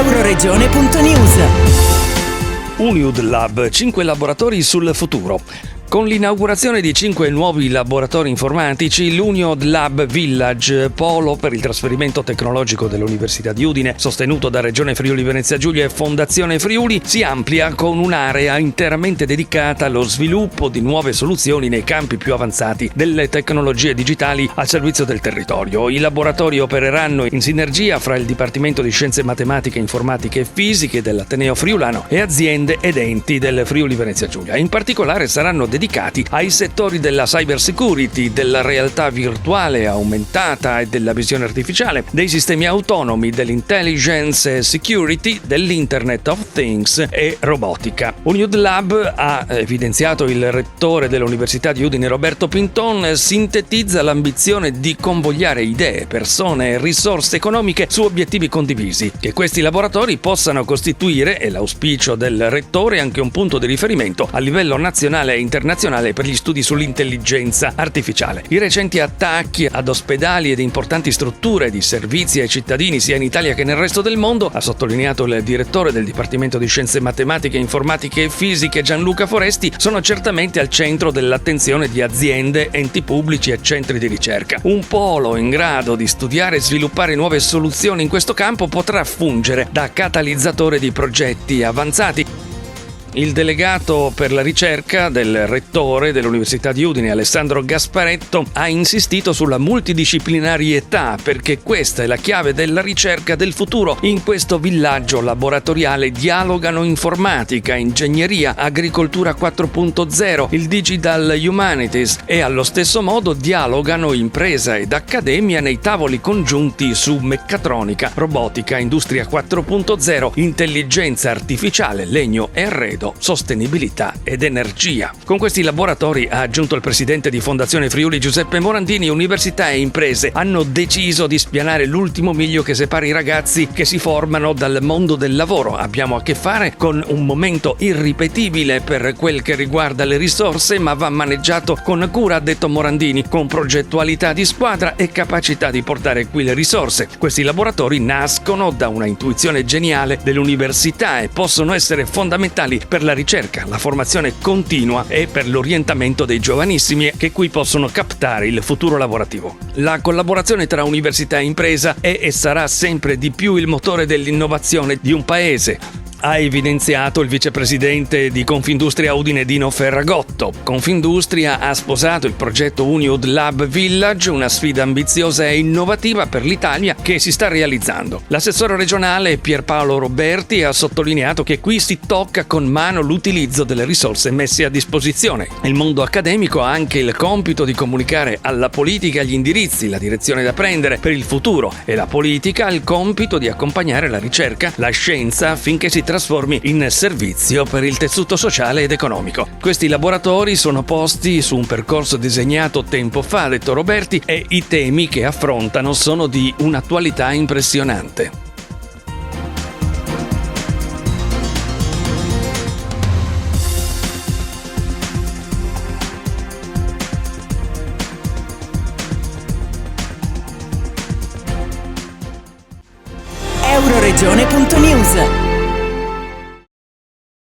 Euroregione.news. Uniud Lab, 5 laboratori sul futuro. Con l'inaugurazione di 5 nuovi laboratori informatici, l'Uniud Lab Village, polo per il trasferimento tecnologico dell'Università di Udine, sostenuto da Regione Friuli Venezia Giulia e Fondazione Friuli, si amplia con un'area interamente dedicata allo sviluppo di nuove soluzioni nei campi più avanzati delle tecnologie digitali al servizio del territorio. I laboratori opereranno in sinergia fra il Dipartimento di Scienze Matematiche, Informatiche e Fisiche dell'Ateneo Friulano e aziende ed enti del Friuli Venezia Giulia. In particolare saranno dedicati ai settori della cyber security, della realtà virtuale aumentata e della visione artificiale, dei sistemi autonomi, dell'intelligence security, dell'Internet of Things e robotica. Uniud Lab, ha evidenziato il rettore dell'Università di Udine Roberto Pinton, sintetizza l'ambizione di convogliare idee, persone e risorse economiche su obiettivi condivisi. Che questi laboratori possano costituire, è l'auspicio del rettore, anche un punto di riferimento a livello nazionale e internazionale per gli studi sull'intelligenza artificiale. I recenti attacchi ad ospedali ed importanti strutture di servizi ai cittadini sia in Italia che nel resto del mondo, ha sottolineato il direttore del Dipartimento di Scienze Matematiche, Informatiche e Fisiche Gianluca Foresti, sono certamente al centro dell'attenzione di aziende, enti pubblici e centri di ricerca. Un polo in grado di studiare e sviluppare nuove soluzioni in questo campo potrà fungere da catalizzatore di progetti avanzati. Il delegato per la ricerca del rettore dell'Università di Udine, Alessandro Gasparetto, ha insistito sulla multidisciplinarietà perché questa è la chiave della ricerca del futuro. In questo villaggio laboratoriale dialogano informatica, ingegneria, agricoltura 4.0, il digital humanities e allo stesso modo dialogano impresa ed accademia nei tavoli congiunti su meccatronica, robotica, industria 4.0, intelligenza artificiale, legno e arredo, sostenibilità ed energia. Con questi laboratori, ha aggiunto il presidente di Fondazione Friuli Giuseppe Morandini, università e imprese hanno deciso di spianare l'ultimo miglio che separa i ragazzi che si formano dal mondo del lavoro. Abbiamo a che fare con un momento irripetibile per quel che riguarda le risorse, ma va maneggiato con cura, ha detto Morandini, con progettualità di squadra e capacità di portare qui le risorse. Questi laboratori nascono da una intuizione geniale dell'università e possono essere fondamentali per la ricerca, la formazione continua e per l'orientamento dei giovanissimi che qui possono captare il futuro lavorativo. La collaborazione tra università e impresa è e sarà sempre di più il motore dell'innovazione di un paese, ha evidenziato il vicepresidente di Confindustria Udine Dino Ferragotto. Confindustria ha sposato il progetto Uniud Lab Village, una sfida ambiziosa e innovativa per l'Italia che si sta realizzando. L'assessore regionale Pierpaolo Roberti ha sottolineato che qui si tocca con mano l'utilizzo delle risorse messe a disposizione. Il mondo accademico ha anche il compito di comunicare alla politica gli indirizzi, la direzione da prendere per il futuro, e la politica ha il compito di accompagnare la ricerca, la scienza, affinché si trasformi in servizio per il tessuto sociale ed economico. Questi laboratori sono posti su un percorso disegnato tempo fa, ha detto Roberti, e i temi che affrontano sono di un'attualità impressionante.